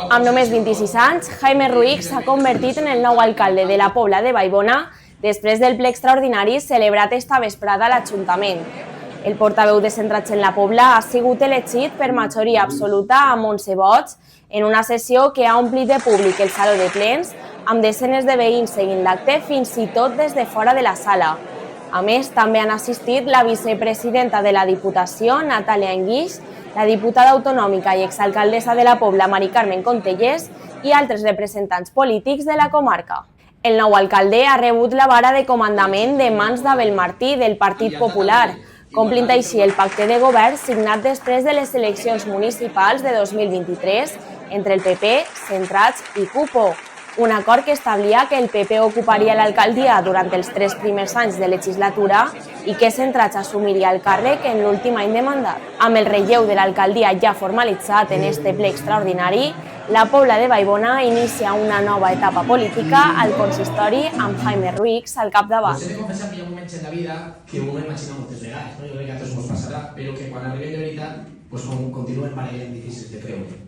Amb només 26 anys, Jaime Ruiz s'ha convertit en el nou alcalde de la Pobla de Vallbona després del ple extraordinari celebrat esta vesprada a l'Ajuntament. El portaveu de Centrats en la Pobla ha sigut elegit per majoria absoluta amb 11 vots en una sessió que ha omplit de públic el saló de plens amb desenes de veïns seguint l'acte fins i tot des de fora de la sala. A més, també han assistit la vicepresidenta de la Diputació, Natàlia Enguix, la diputada autonòmica i exalcaldessa de la Pobla, Mari Carmen Contellers, i altres representants polítics de la comarca. El nou alcalde ha rebut la vara de comandament de mans d'Abel Martí, del Partit Popular, complint així el pacte de govern signat després de les eleccions municipals de 2023 entre el PP, Centrats i CUPO. Un acord que establia que el PP ocuparia l'alcaldia durant els 3 primers anys de legislatura i que Centrats assumiria el càrrec en l'últim any de mandat. Amb el relleu de l'alcaldia ja formalitzat en este ple extraordinari, la Pobla de Vallbona inicia una nova etapa política al consistori amb Jaime Ruiz al capdavant. Us he de confessar que hi ha moments en la vida que ho hem imaginat moltes vegades, jo crec que a tots ens passarà, però que quan arribem de veritat continuen parlant difícils de creure.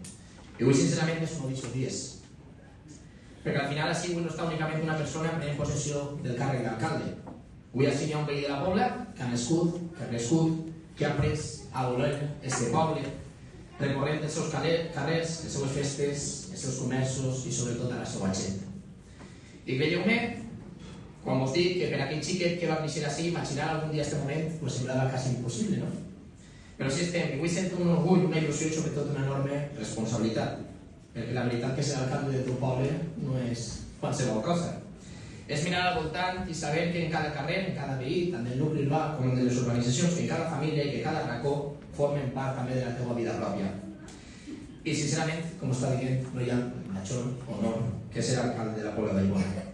I avui sincerament és un d'aquests dies. Perquè al final així no està únicament una persona prenent possessió del càrrec d'alcalde. Avui així hi ha un veí de la Pobla que ha nascut, que ha crescut, que ha après a voler este poble, recorrent els seus carrers, les seues festes, els seus comerços i sobretot a la seva gent. I creieu-me, quan us dic que per aquell xiquet que va néixer així, imaginar algun dia este moment semblava quasi impossible, no? Però sí estem, i avui sento un orgull, una il·lusió i sobretot una enorme responsabilitat. Perquè la veritat que ser alcalde de tu poble no és qualsevol cosa. És mirar al voltant i saber que en cada carrer, en cada veí, tant del nucli urbà com de les urbanitzacions, que en cada família i que cada racó formen part també de la teva vida pròpia. I sincerament, com està dient, no hi ha major honor que ser alcalde de la Pobla de Vallbona.